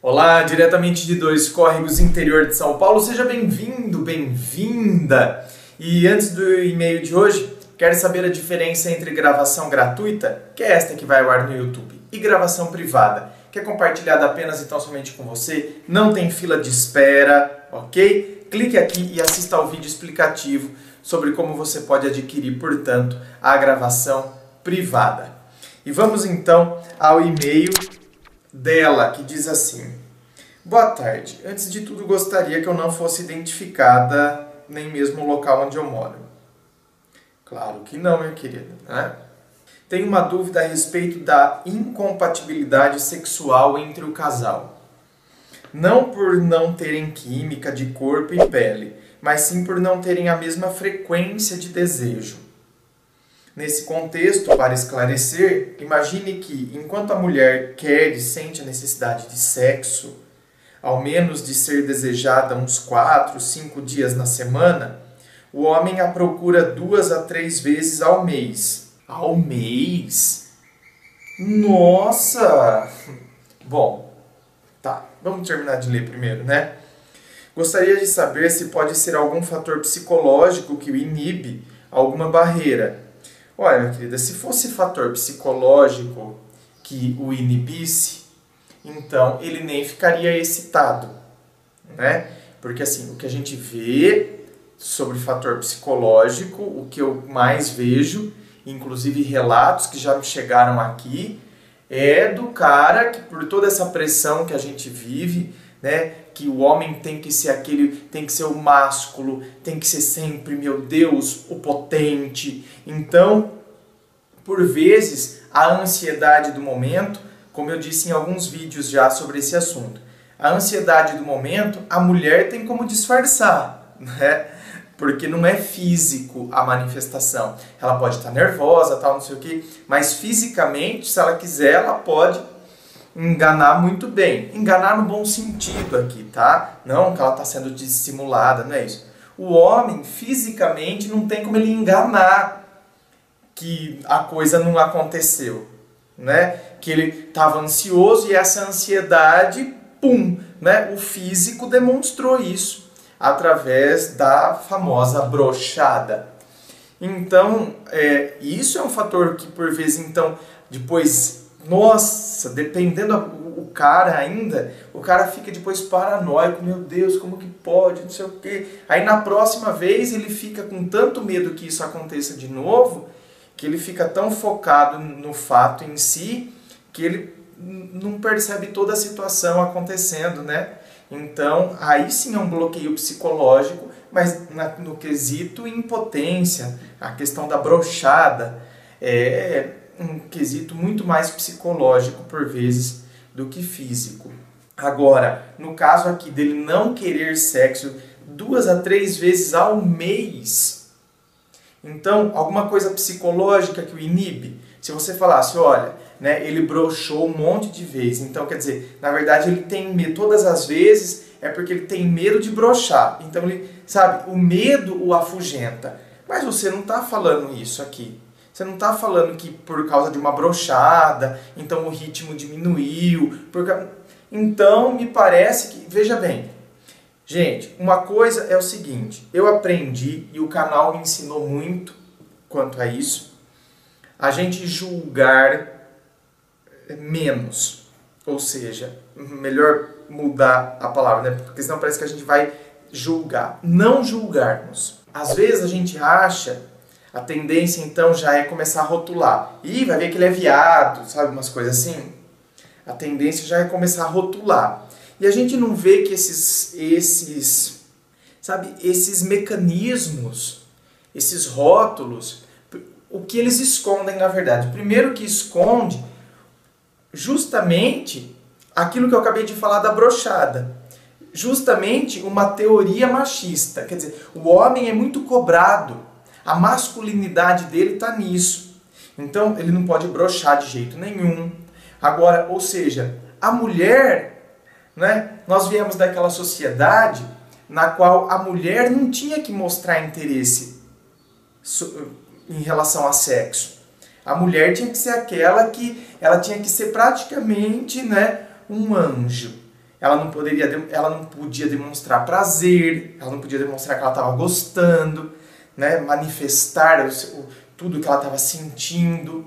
Olá, diretamente de Dois Córregos, interior de São Paulo. Seja bem-vindo, bem-vinda. E antes do e-mail de hoje, quer saber a diferença entre gravação gratuita, que é esta que vai ao ar no YouTube, e gravação privada, que é compartilhada apenas e tão somente com você, não tem fila de espera, ok? Clique aqui e assista ao vídeo explicativo sobre como você pode adquirir, portanto, a gravação privada. E vamos então ao e-mail dela, que diz assim: boa tarde, antes de tudo gostaria que eu não fosse identificada nem mesmo o local onde eu moro. Claro que não, minha querida, né? Tenho uma dúvida a respeito da incompatibilidade sexual entre o casal. Não por não terem química de corpo e pele, mas sim por não terem a mesma frequência de desejo. Nesse contexto, para esclarecer, imagine que, enquanto a mulher quer e sente a necessidade de sexo, ao menos de ser desejada uns 4, 5 dias na semana, o homem a procura 2 a 3 vezes ao mês. Ao mês? Nossa! Bom, tá, vamos terminar de ler primeiro, né? Gostaria de saber se pode ser algum fator psicológico que o inibe, alguma barreira. Olha, minha querida, se fosse fator psicológico que o inibisse, então ele nem ficaria excitado, né? Porque assim, o que a gente vê sobre fator psicológico, o que eu mais vejo, inclusive relatos que já me chegaram aqui, é do cara que, por toda essa pressão que a gente vive, né, que o homem tem que ser aquele, tem que ser o másculo, tem que ser sempre, meu Deus, o potente. Então, por vezes, a ansiedade do momento, como eu disse em alguns vídeos já sobre esse assunto, a ansiedade do momento, a mulher tem como disfarçar, né? Porque não é físico a manifestação. Ela pode estar nervosa, tal, não sei o quê, mas fisicamente, se ela quiser, ela pode enganar muito bem. Enganar no bom sentido aqui, tá? Não que ela está sendo dissimulada, não é isso. O homem, fisicamente, não tem como ele enganar que a coisa não aconteceu, né? Que ele estava ansioso e essa ansiedade, pum, né? O físico demonstrou isso através da famosa brochada. Então, isso é um fator que por vezes, então, depois, nossa, dependendo o cara ainda, o cara fica depois paranoico, meu Deus, como que pode, não sei o quê. Aí na próxima vez ele fica com tanto medo que isso aconteça de novo, que ele fica tão focado no fato em si, que ele não percebe toda a situação acontecendo, né? Então, aí sim é um bloqueio psicológico, mas no quesito impotência, a questão da brochada, é um quesito muito mais psicológico, por vezes, do que físico. Agora, no caso aqui dele não querer sexo 2 a 3 vezes ao mês, então, alguma coisa psicológica que o inibe? Se você falasse, olha, né, ele broxou um monte de vezes, então quer dizer, na verdade ele tem medo, todas as vezes é porque ele tem medo de broxar. Então ele, sabe, o medo o afugenta. Mas você não está falando isso aqui. Você não está falando que por causa de uma broxada, então o ritmo diminuiu. Então me parece que, veja bem, gente, uma coisa é o seguinte, eu aprendi e o canal me ensinou muito quanto a isso, a gente julgar menos, ou seja, melhor mudar a palavra, né? Porque senão parece que a gente vai julgar, não julgarmos. Às vezes a gente acha, a tendência então já é começar a rotular, ih, vai ver que ele é viado, sabe, umas coisas assim, a tendência já é começar a rotular. E a gente não vê que esses mecanismos, esses rótulos, o que eles escondem na verdade? Primeiro que esconde justamente aquilo que eu acabei de falar da brochada. Justamente uma teoria machista. Quer dizer, o homem é muito cobrado. A masculinidade dele está nisso. Então ele não pode brochar de jeito nenhum. Agora, ou seja, a mulher, né, nós viemos daquela sociedade na qual a mulher não tinha que mostrar interesse em relação a sexo. A mulher tinha que ser aquela que ela tinha que ser praticamente, né, um anjo. ela não podia demonstrar prazer, ela não podia demonstrar que ela estava gostando, né? Manifestar tudo que ela estava sentindo.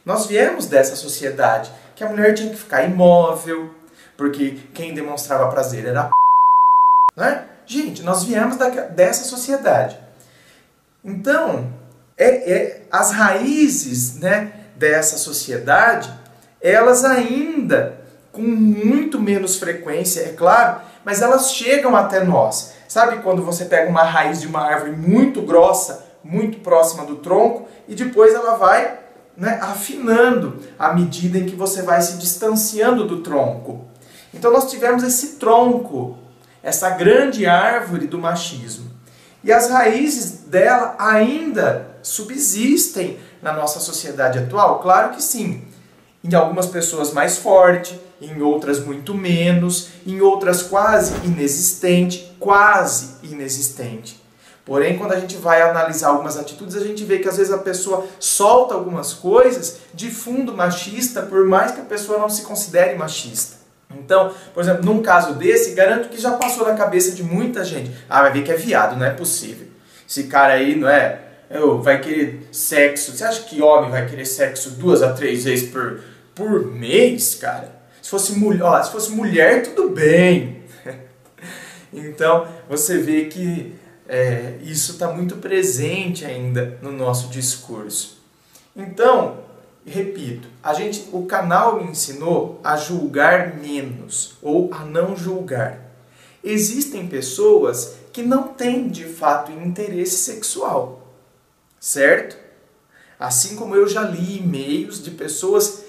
Nós viemos dessa sociedade que a mulher tinha que ficar imóvel, porque quem demonstrava prazer era né? Gente, nós viemos dessa sociedade. Então, as raízes, né, dessa sociedade, elas ainda, com muito menos frequência, é claro, mas elas chegam até nós. Sabe quando você pega uma raiz de uma árvore muito grossa, muito próxima do tronco, e depois ela vai, né, afinando à medida em que você vai se distanciando do tronco. Então nós tivemos esse tronco, essa grande árvore do machismo. E as raízes dela ainda subsistem na nossa sociedade atual? Claro que sim. Em algumas pessoas mais forte, em outras muito menos, em outras quase inexistente, Porém, quando a gente vai analisar algumas atitudes, a gente vê que às vezes a pessoa solta algumas coisas de fundo machista, por mais que a pessoa não se considere machista. Então, por exemplo, num caso desse, garanto que já passou na cabeça de muita gente. Ah, vai ver que é viado, não é possível. Esse cara aí, não é? Vai querer sexo. Você acha que homem vai querer sexo 2 a 3 vezes por mês, cara? Se fosse mulher, tudo bem. Então, você vê que isso está muito presente ainda no nosso discurso. Então, repito, o canal me ensinou a julgar menos ou a não julgar. Existem pessoas que não têm de fato interesse sexual, certo? Assim como eu já li e-mails de pessoas,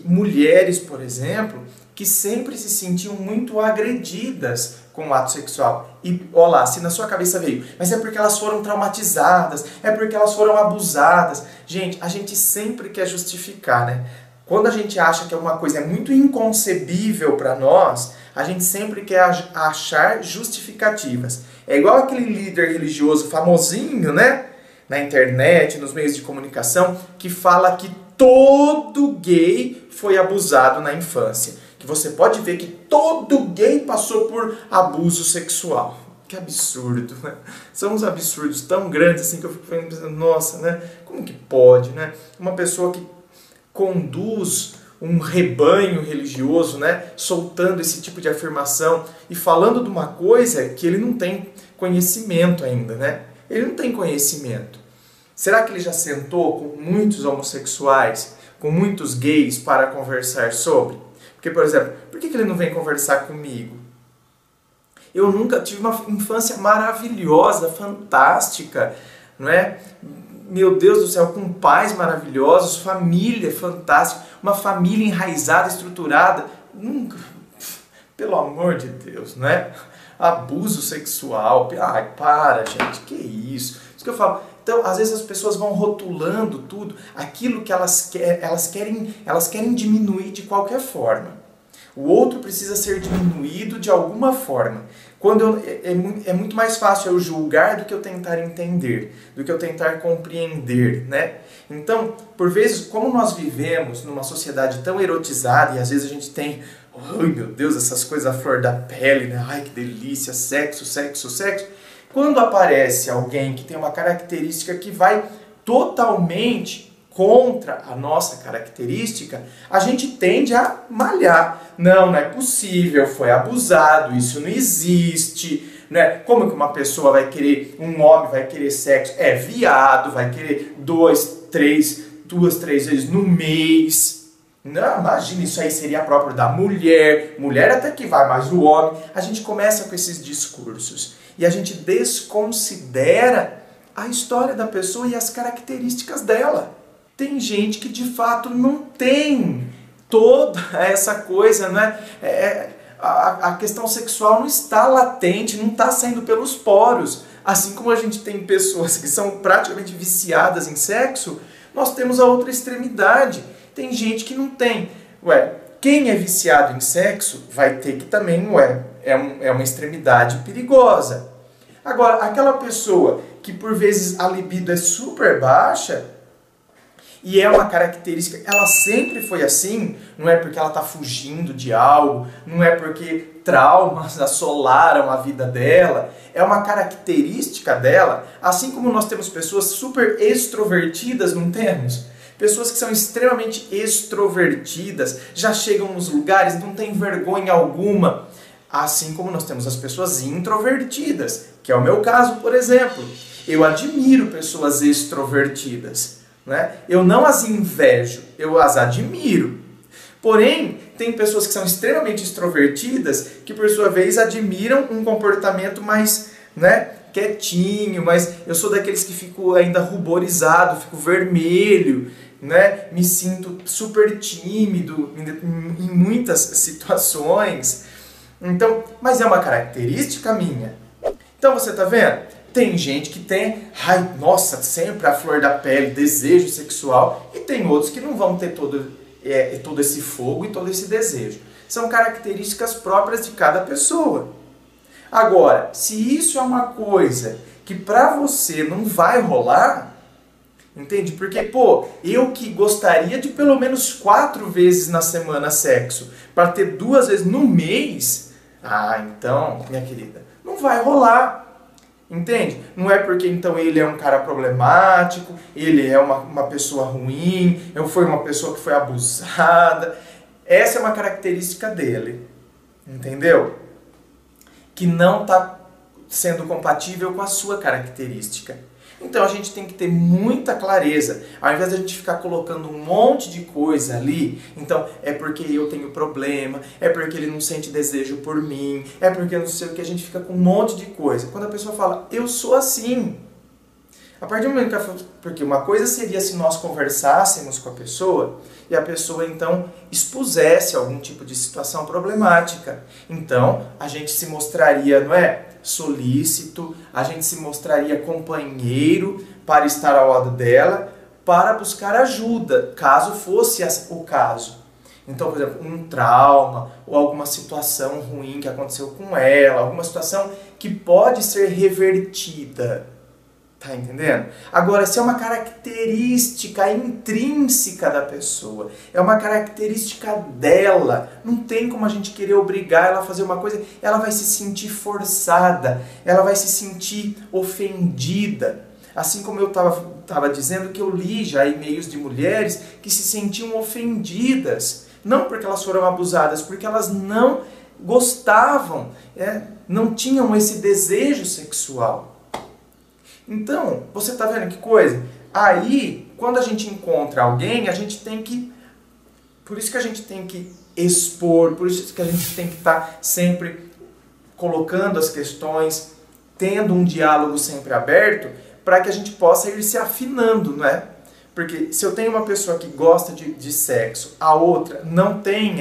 mulheres, por exemplo, que sempre se sentiam muito agredidas com o ato sexual. E, olha lá, se na sua cabeça veio, mas é porque elas foram traumatizadas, é porque elas foram abusadas. Gente, a gente sempre quer justificar, né? Quando a gente acha que alguma coisa é muito inconcebível para nós, a gente sempre quer achar justificativas. É igual aquele líder religioso famosinho, né? Na internet, nos meios de comunicação, que fala que todo gay foi abusado na infância. Que você pode ver que todo gay passou por abuso sexual. Que absurdo, né? São uns absurdos tão grandes assim que eu fico pensando, nossa, né? Como que pode, né? Uma pessoa que conduz um rebanho religioso, né? Soltando esse tipo de afirmação e falando de uma coisa que ele não tem conhecimento ainda, né? Ele não tem conhecimento. Será que ele já sentou com muitos homossexuais, com muitos gays para conversar sobre? Porque, por exemplo, por que ele não vem conversar comigo? Eu nunca tive uma infância maravilhosa, fantástica, não é? Meu Deus do céu, com pais maravilhosos, família fantástica, uma família enraizada, estruturada. Nunca, pelo amor de Deus, não é? Abuso sexual, ai, para, gente, que isso? Isso que eu falo. Então, às vezes as pessoas vão rotulando tudo, aquilo que elas querem diminuir de qualquer forma. O outro precisa ser diminuído de alguma forma. É muito mais fácil eu julgar do que eu tentar entender, do que eu tentar compreender, né? Então, por vezes, como nós vivemos numa sociedade tão erotizada e às vezes a gente tem, ai meu Deus, essas coisas à flor da pele, né? Ai que delícia, sexo, sexo, sexo. Quando aparece alguém que tem uma característica que vai totalmente contra a nossa característica, a gente tende a malhar. Não é possível, foi abusado, isso não existe. Né? Como que uma pessoa vai querer, um homem vai querer sexo? É viado, vai querer 2, 3 vezes no mês. Não, imagina, isso aí seria próprio da mulher. Mulher até que vai, mas o homem. A gente começa com esses discursos e a gente desconsidera a história da pessoa e as características dela. Tem gente que de fato não tem toda essa coisa, né? A questão sexual não está latente, não está saindo pelos poros. Assim como a gente tem pessoas que são praticamente viciadas em sexo, nós temos a outra extremidade. Tem gente que não tem. Quem é viciado em sexo vai ter que também, é uma extremidade perigosa. Agora, aquela pessoa que por vezes a libido é super baixa, E é uma característica, ela sempre foi assim, não é porque ela está fugindo de algo, não é porque traumas assolaram a vida dela, é uma característica dela, assim como nós temos pessoas super extrovertidas, não temos? Pessoas que são extremamente extrovertidas, já chegam nos lugares, não tem vergonha alguma. Assim como nós temos as pessoas introvertidas, que é o meu caso, por exemplo. Eu admiro pessoas extrovertidas, né? Eu não as invejo, eu as admiro. Porém, tem pessoas que são extremamente extrovertidas que, por sua vez, admiram um comportamento mais, né, quietinho, mas eu sou daqueles que fico ainda ruborizado, fico vermelho, né? Me sinto super tímido em muitas situações. Então, mas é uma característica minha. Então você tá vendo? Tem gente que tem, ai, nossa, sempre a flor da pele, desejo sexual, e tem outros que não vão ter todo esse fogo e todo esse desejo. São características próprias de cada pessoa. Agora, se isso é uma coisa que pra você não vai rolar, entende? Porque, pô, eu que gostaria de pelo menos 4 vezes na semana sexo, para ter 2 vezes no mês, então, minha querida, não vai rolar. Entende? Não é porque então ele é um cara problemático, ele é uma pessoa ruim, foi uma pessoa que foi abusada. Essa é uma característica dele. Entendeu? Que não está sendo compatível com a sua característica. Então a gente tem que ter muita clareza. Ao invés de a gente ficar colocando um monte de coisa ali, então é porque eu tenho problema, é porque ele não sente desejo por mim, é porque não sei o que, a gente fica com um monte de coisa. Quando a pessoa fala, eu sou assim. A partir do momento que ela fala, porque uma coisa seria se nós conversássemos com a pessoa e a pessoa então expusesse algum tipo de situação problemática. Então a gente se mostraria, não é? Solícito, a gente se mostraria companheiro para estar ao lado dela, para buscar ajuda, caso fosse o caso. Então, por exemplo, um trauma ou alguma situação ruim que aconteceu com ela, alguma situação que pode ser revertida. Tá entendendo? Agora, se é uma característica intrínseca da pessoa, é uma característica dela, não tem como a gente querer obrigar ela a fazer uma coisa, ela vai se sentir forçada, ela vai se sentir ofendida. Assim como eu estava dizendo que eu li já e-mails de mulheres que se sentiam ofendidas, não porque elas foram abusadas, porque elas não gostavam, não tinham esse desejo sexual. Então, você está vendo que coisa? Aí, quando a gente encontra alguém, a gente tem que... Por isso que a gente tem que expor, por isso que a gente tem que estar sempre colocando as questões, tendo um diálogo sempre aberto, para que a gente possa ir se afinando, não é? Porque se eu tenho uma pessoa que gosta de sexo, a outra não tem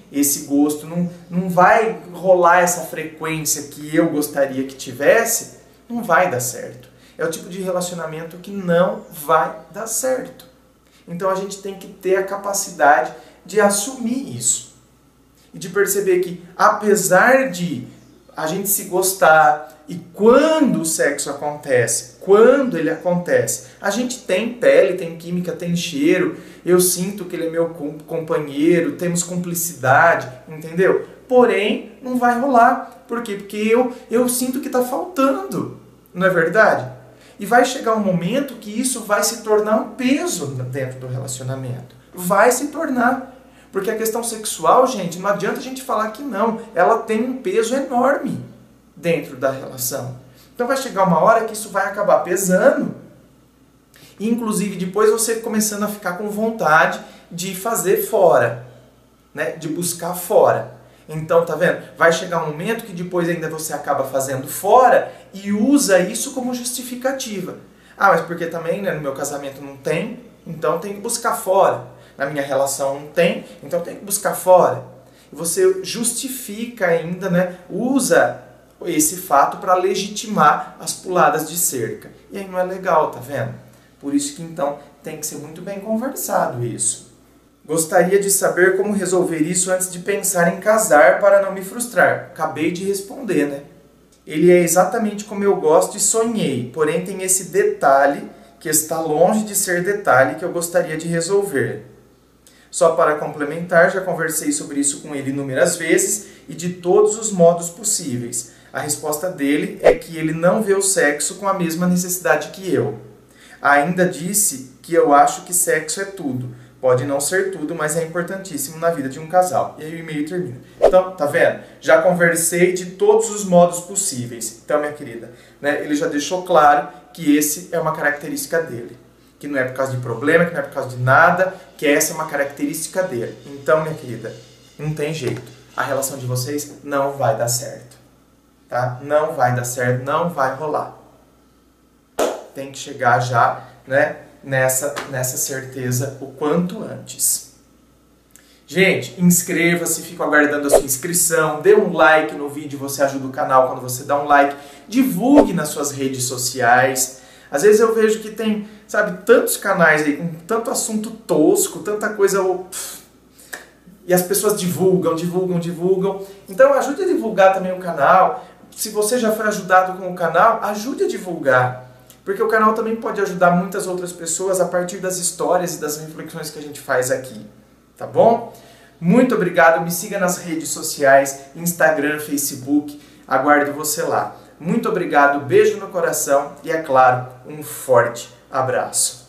esse gosto, não vai rolar essa frequência que eu gostaria que tivesse, não vai dar certo. É o tipo de relacionamento que não vai dar certo. Então a gente tem que ter a capacidade de assumir isso. E de perceber que, apesar de a gente se gostar, e quando o sexo acontece, quando ele acontece, a gente tem pele, tem química, tem cheiro, eu sinto que ele é meu companheiro, temos cumplicidade, entendeu? Porém, não vai rolar. Por quê? Porque eu sinto que está faltando, não é verdade? E vai chegar um momento que isso vai se tornar um peso dentro do relacionamento. Vai se tornar. Porque a questão sexual, gente, não adianta a gente falar que não. Ela tem um peso enorme dentro da relação. Então vai chegar uma hora que isso vai acabar pesando. E, inclusive, depois você começando a ficar com vontade de fazer fora, né? De buscar fora. Então, tá vendo? Vai chegar um momento que depois ainda você acaba fazendo fora e usa isso como justificativa. Mas porque também, né, no meu casamento não tem, então tem que buscar fora. Na minha relação não tem, então tem que buscar fora. E você justifica ainda, né, usa esse fato para legitimar as puladas de cerca. E aí não é legal, tá vendo? Por isso que então tem que ser muito bem conversado isso. Gostaria de saber como resolver isso antes de pensar em casar para não me frustrar. Acabei de responder, né? Ele é exatamente como eu gosto e sonhei, porém tem esse detalhe que está longe de ser detalhe que eu gostaria de resolver. Só para complementar, já conversei sobre isso com ele inúmeras vezes e de todos os modos possíveis. A resposta dele é que ele não vê o sexo com a mesma necessidade que eu. Ainda disse que eu acho que sexo é tudo. Pode não ser tudo, mas é importantíssimo na vida de um casal. E aí o e-mail termina. Então, tá vendo? Já conversei de todos os modos possíveis. Então, minha querida, né, ele já deixou claro que esse é uma característica dele. Que não é por causa de problema, que não é por causa de nada, que essa é uma característica dele. Então, minha querida, não tem jeito. A relação de vocês não vai dar certo. Tá? Não vai dar certo, não vai rolar. Tem que chegar já, né, nessa certeza o quanto antes. Gente, inscreva-se, fico aguardando a sua inscrição, dê um like no vídeo, você ajuda o canal quando você dá um like, divulgue nas suas redes sociais. Às vezes eu vejo que tem, sabe, tantos canais aí com tanto assunto tosco, tanta coisa... E as pessoas divulgam. Então ajude a divulgar também o canal. Se você já foi ajudado com o canal, ajude a divulgar. Porque o canal também pode ajudar muitas outras pessoas a partir das histórias e das reflexões que a gente faz aqui. Tá bom? Muito obrigado. Me siga nas redes sociais, Instagram, Facebook. Aguardo você lá. Muito obrigado, beijo no coração e, é claro, um forte abraço.